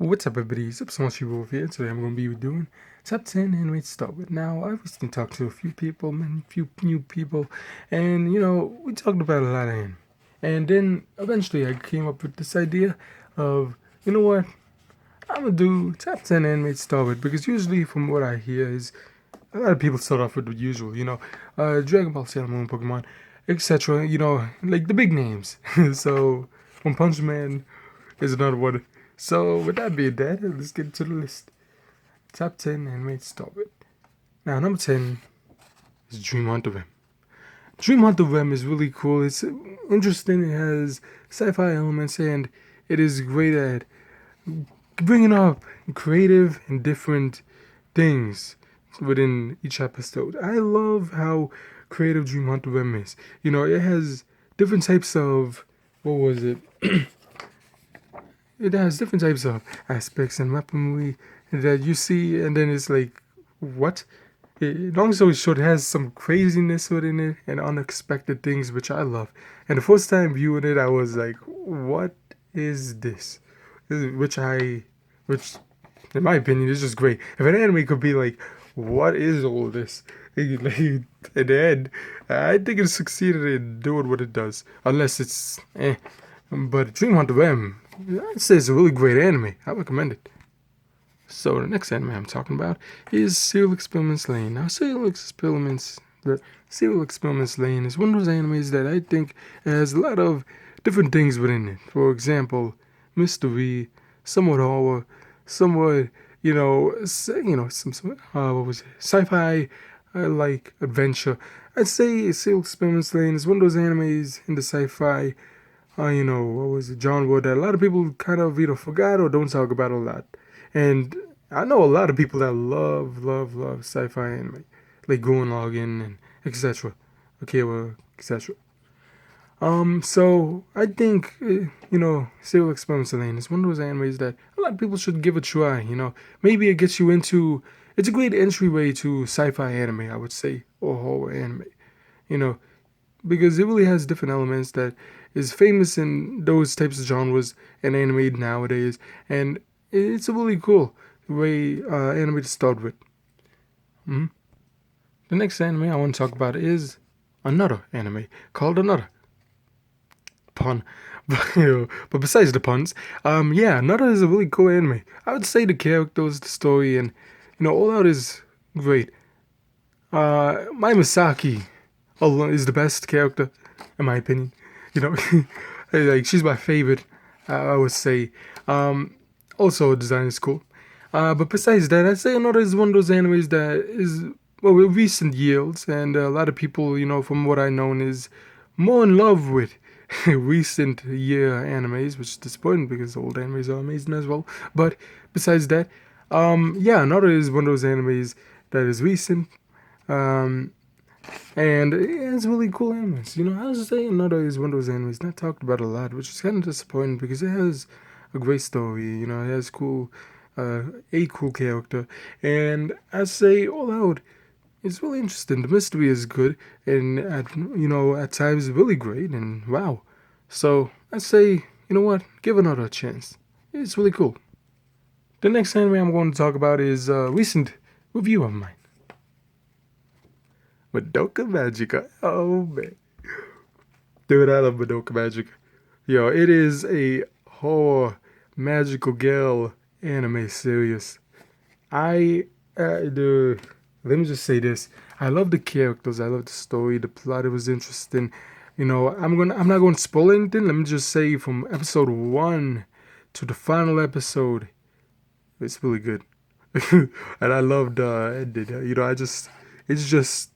What's up, everybody? Supersmallchibiwolf here. Today I'm going to be doing top 10 anime to start with. Now, I recently talked to a few people, few new people, and we talked about a lot of anime. And then eventually I came up with this idea of, what? I'm going to do top 10 anime to start with, because usually from what I hear is a lot of people start off with the usual, Dragon Ball, Sailor Moon, Pokemon, etc., like the big names. So, One Punch Man is another one. So, with that being said, let's get to the list. Top 10 anime to start with. Now, number 10 is Dream Hunter M. Dream Hunter M is really cool. It's interesting. It has sci-fi elements, and it is great at bringing up creative and different things within each episode. I love how creative Dream Hunter M is. It has different types of, what was it? It has different types of aspects and weaponry that you see, and then it's like, what? Long story short, it has some craziness within it and unexpected things, which I love. And the first time viewing it, I was like, what is this? Which, in my opinion, is just great. If an anime could be like, what is all this? In the end, I think it succeeded in doing what it does. Unless it's But Dream Hunter M, I'd say it's a really great anime. I recommend it. So the next anime I'm talking about is Serial Experiments Lane. Now, Serial Experiments Lane is one of those animes that I think has a lot of different things within it. For example, mystery, somewhat horror, somewhat, what was it? Sci-fi, like adventure. I'd say Serial Experiments Lane is one of those animes in the sci-fi, what was it, genre that a lot of people kind of either forgot or don't talk about a lot. And I know a lot of people that love sci-fi anime, like Gurren Lagann and etc. Okay, well, etc. So I think, Serial Experiments Lane is one of those animes that a lot of people should give a try, Maybe it gets you into, it's a great entryway to sci-fi anime, I would say, or horror anime, because it really has different elements that is famous in those types of genres and anime nowadays, and it's a really cool way anime to start with. The next anime I want to talk about is another anime called Another. Pun. But besides the puns, Another is a really cool anime. I would say the characters, the story, and all out is great. Mai Misaki is the best character, in my opinion. Like, she's my favorite, I would say. Also, the design is cool. But besides that, I'd say Another is one of those animes that is, with recent years, and a lot of people, from what I know, is more in love with recent year animes, which is disappointing because old animes are amazing as well. But besides that, Another is one of those animes that is recent. And it has really cool animes. I was saying Another is one of those animes not talked about a lot, which is kind of disappointing because it has a great story. It has a cool character, and I'd say all out, it's really interesting. The mystery is good, and at times really great, and wow. So I'd say, give Another a chance. It's really cool. The next anime I'm going to talk about is a recent review of mine. Madoka Magica. Oh, man. Dude, I love Madoka Magica. Yo, it is a horror magical girl anime series. Let me just say this. I love the characters. I love the story. The plot, it was interesting. I'm not going to spoil anything. Let me just say from episode 1 to the final episode, it's really good. And I loved it's just,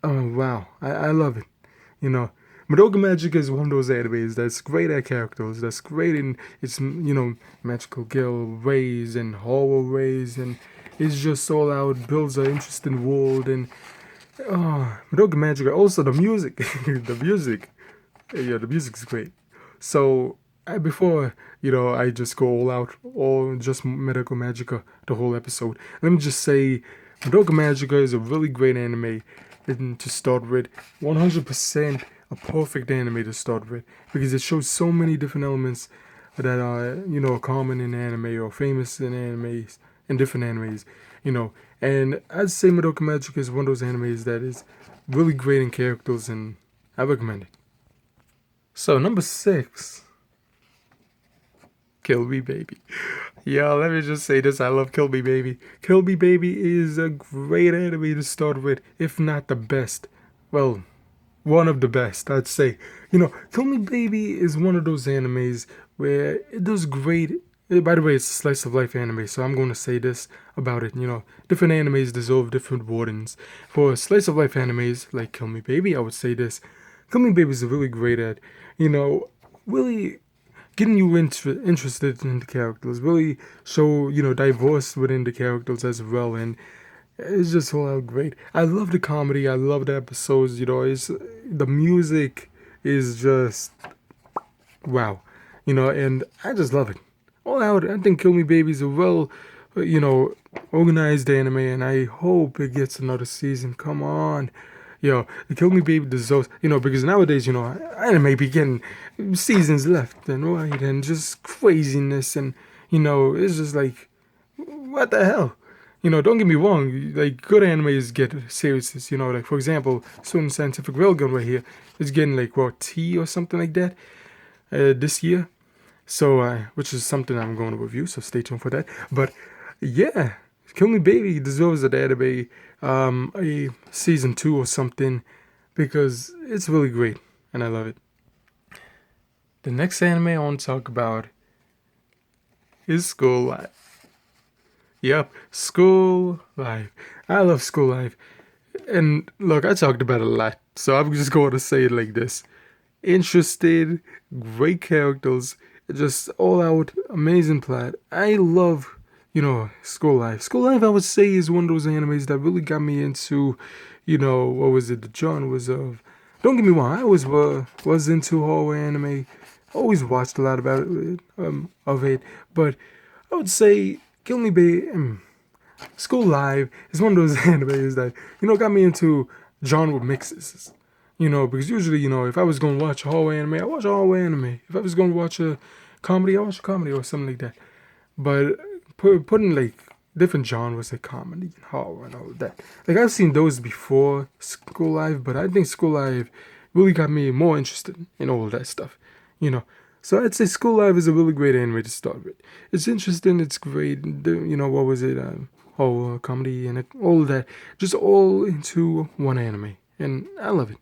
oh, wow. I love it. Madoka Magica is one of those animes that's great at characters, that's great in its, magical girl ways and horror ways, and it's just all out, builds an interesting world, and Madoka Magica, also the music, the music is great. So, before, I just go all out, or just Madoka Magica, the whole episode, let me just say, Madoka Magica is a really great anime to start with, 100% a perfect anime to start with, because it shows so many different elements that are common in anime or famous in animes in different animes, And I'd say Madoka Magic is one of those animes that is really great in characters, and I recommend it. So number 6, Kill Me Baby. Yeah, let me just say this. I love Kill Me Baby. Kill Me Baby is a great anime to start with, if not the best. Well, one of the best, I'd say. Kill Me Baby is one of those animes where it does great. By the way, it's a slice of life anime, so I'm going to say this about it. Different animes deserve different wardens. For slice of life animes like Kill Me Baby, I would say this. Kill Me Baby is really great at, really getting you interested in the characters, really show, diverse within the characters as well, and it's just all out great. I love the comedy, I love the episodes, it's the music is just wow, and I just love it. All out, I think Kill Me Baby is a well, organized anime, and I hope it gets another season. Come on. The Kill Me Baby deserves, because nowadays, anime be getting seasons left and right and just craziness and, it's just like, what the hell? Don't get me wrong, like, good animes get series, like, for example, Certain Scientific Railgun right here is getting, like, what, T or something like that this year. So, which is something I'm going to review, so stay tuned for that. But, yeah, Kill Me Baby deserves an anime, a season 2 or something, because it's really great, and I love it. The next anime I want to talk about is School Life. Yep, School Life. I love School Life. And look, I talked about it a lot, so I'm just going to say it like this. Interested, great characters, just all out amazing plot. I love, School Life. School Life, I would say, is one of those animes that really got me into, what was it? The genre was of. Don't get me wrong, I always was into horror anime. Always watched a lot about it, of it, but I would say Kill Me Baby. School Live is one of those animes that, got me into genre mixes. Because usually, if I was going to watch a horror anime, I watch a horror anime. If I was going to watch a comedy, I watch a comedy or something like that. But putting, like, different genres like comedy and horror and all of that. Like, I've seen those before School Live, but I think School Live really got me more interested in all of that stuff. So I'd say School Live is a really great anime to start with. It's interesting, it's great. What was it? Horror, comedy, and all of that. Just all into one anime. And I love it.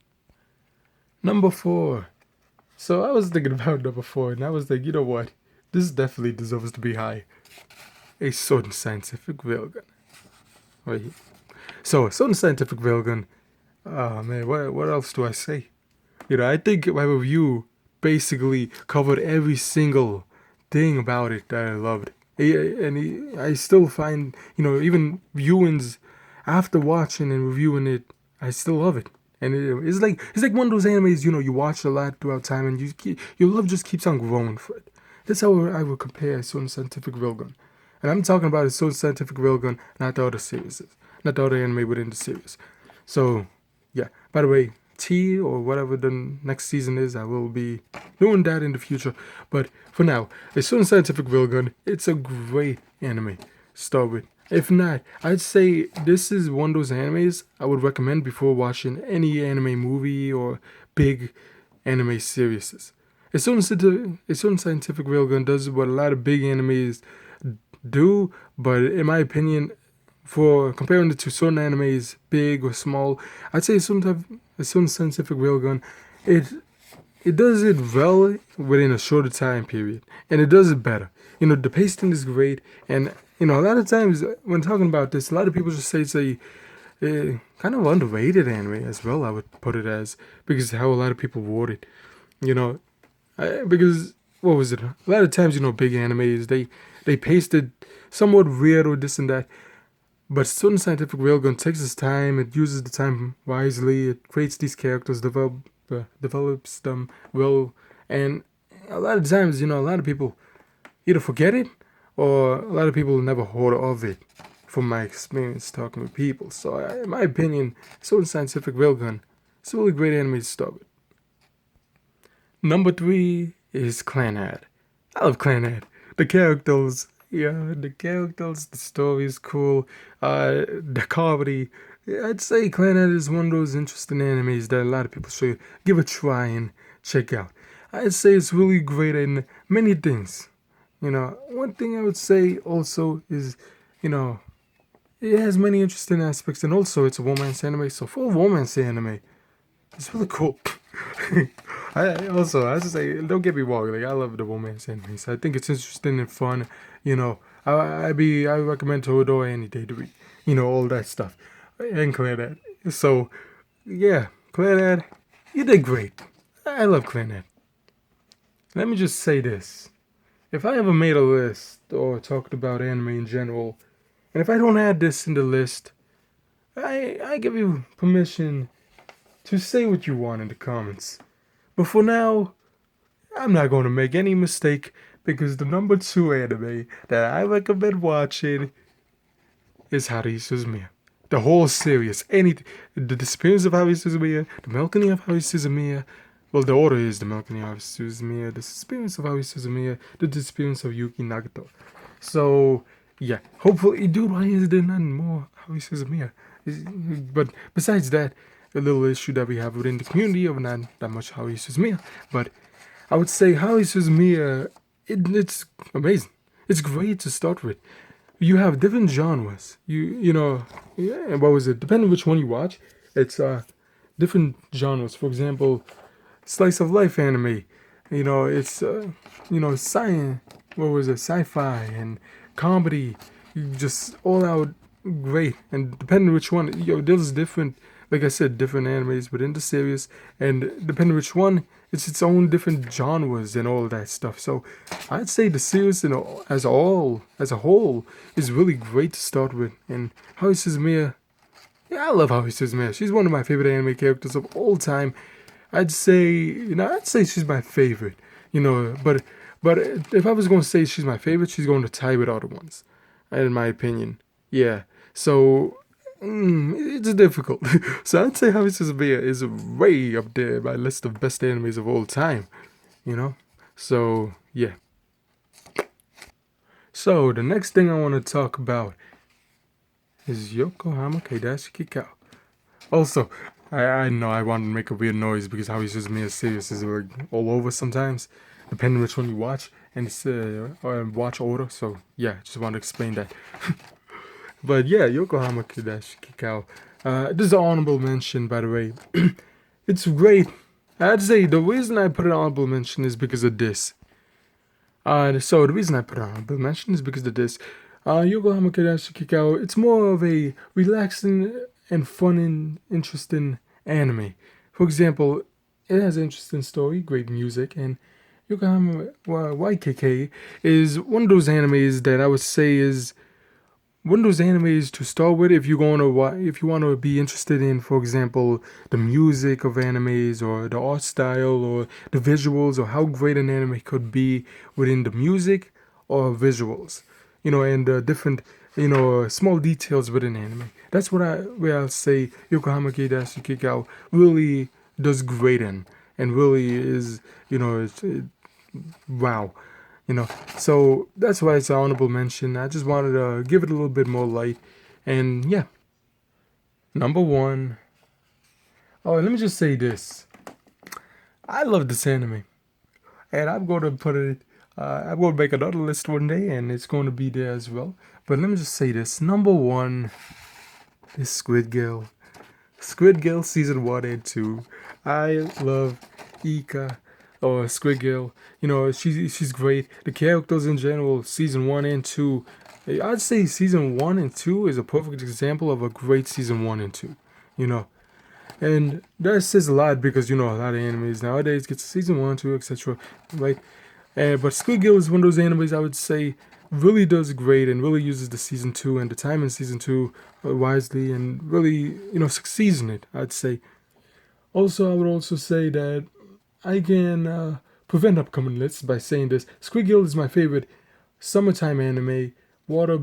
Number 4. So I was thinking about number 4, and I was like, you know what? This definitely deserves to be high. A Certain Scientific Railgun. Right here. So, Certain Scientific Railgun. Oh man, what else do I say? I think my review basically covered every single thing about it that I loved. I still find, even viewings after watching and reviewing it, I still love it. And it's like one of those animes, you watch a lot throughout time, and your love just keeps on growing for it. That's how I would compare Certain Scientific Railgun. And I'm talking about a Certain Scientific Railgun, not the other series, not the other anime within the series. So, yeah. By the way, T or whatever the next season is, I will be doing that in the future. But for now, a Certain Scientific Railgun, it's a great anime to start with. If not, I'd say this is one of those animes I would recommend before watching any anime movie or big anime series. A Certain Scientific Railgun does what a lot of big animes do, but in my opinion, for comparing it to certain animes, big or small, I'd say a Certain Scientific Railgun, it does it well within a shorter time period, and it does it better. The pacing is great, and a lot of times when talking about this, a lot of people just say it's a kind of underrated anime as well. I would put it as, because how a lot of people word it. Because what was it? A lot of times, big animes they paced it somewhat weird or this and that. But Certain Scientific Railgun takes its time. It uses the time wisely. It creates these characters, develops them well, and a lot of times, a lot of people either forget it or a lot of people never heard of it. From my experience talking with people, so in my opinion, Certain Scientific Railgun, it's a really great anime to start with. Number 3 is Clannad. I love Clannad. The characters, yeah, the characters, the story is cool. The comedy. Yeah, I'd say Clannad is one of those interesting animes that a lot of people should give a try and check out. I'd say it's really great in many things. One thing I would say also is, you know, it has many interesting aspects, and also it's a romance anime. So for a romance anime, it's really cool. I have to say, don't get me wrong. Like I love the romance animes. I think it's interesting and fun. I recommend Toradora any day to read. All that stuff, and Clannad. So yeah, Clannad, you did great. I love Clannad. Let me just say this: if I ever made a list or talked about anime in general, and if I don't add this in the list, I give you permission to say what you want in the comments. But for now, I'm not going to make any mistake because the number 2 anime that I recommend watching is Haruhi Suzumiya. The whole series, the disappearance of Haruhi Suzumiya, the melting of Haruhi Suzumiya. Well, the order is the melting of Haruhi Suzumiya, the disappearance of Haruhi Suzumiya, the disappearance of Yuki Nagato. So yeah, hopefully, dude, why is there none more Haruhi Suzumiya? But besides that, a little issue that we have within the community of not that much Haruhi Suzumiya, but I would say Haruhi Suzumiya, it's amazing. It's great to start with. You have different genres. Yeah, what was it? Depending on which one you watch, it's different genres. For example, slice of life anime. It's science. What was it? Sci-fi and comedy. Just all out great. And depending on which one, there's different. Like I said, different animes within the series, and depending on which one, it's its own different genres and all that stuff. So, I'd say the series, as a whole, is really great to start with. And Haruhi Suzumiya, yeah, I love Haruhi Suzumiya. She's one of my favorite anime characters of all time. I'd say she's my favorite. But if I was going to say she's my favorite, she's going to tie with other ones, in my opinion. Yeah. So it's difficult. So I'd say Haruhi Suzumiya is way up there in my list of best animes of all time. You know. So yeah. So the next thing I want to talk about is Yokohama Kaidashi Kikau. Also, I know I want to make a weird noise because Haruhi Suzumiya's series is like all over sometimes, depending which one you watch, and it's watch order. So yeah, just want to explain that. But yeah, Yokohama Kaidashi Kikau. This is an honorable mention, by the way. It's great. I'd say the reason I put an honorable mention is because of this. So the reason I put an honorable mention is because of this. Yokohama Kaidashi Kikau, it's more of a relaxing and fun and interesting anime. For example, it has an interesting story, great music, and Yokohama YKK is one of those animes that I would say is one of those animes to start with if if you want to be interested in, for example, the music of animes or the art style or the visuals or how great an anime could be within the music or visuals, and the different small details within anime. That's where I'll say Yokohama Keidashi Kikau really does great in, and really is wow. So that's why it's an honorable mention. I just wanted to give it a little bit more light. And yeah, number 1. Oh, let me just say this. I love this anime. And I'm going to put it, I'm going to make another list one day and it's going to be there as well. But let me just say this. Number 1 is Squid Girl. Squid Girl season 1 and 2. I love Ika or Squid Girl. She's great. The characters in general, season 1 and 2. I'd say season 1 and 2 is a perfect example of a great season 1 and 2. And that says a lot because a lot of animes nowadays get to season 1, 2, etc. Right? But Squid Girl is one of those animes I would say really does great and really uses the season 2 and the time in season 2 wisely and really succeeds in it. I'd say. Also, I would also say that I can prevent upcoming lists by saying this. Squid Girl is my favorite summertime anime, water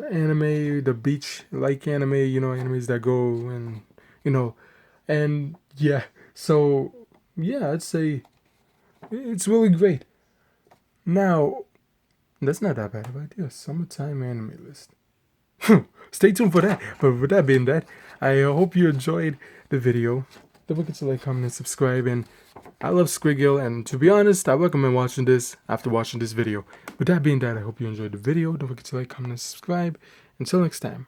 anime, the beach like anime, animes that go and yeah. So yeah, I'd say it's really great. Now, that's not that bad of an idea. Summertime anime list. Stay tuned for that. But with that being that, I hope you enjoyed the video. Don't forget to like, comment, and subscribe. And I love Squiggle, and to be honest, I recommend watching this after watching this video. With that being that, I hope you enjoyed the video. Don't forget to like, comment, and subscribe. Until next time.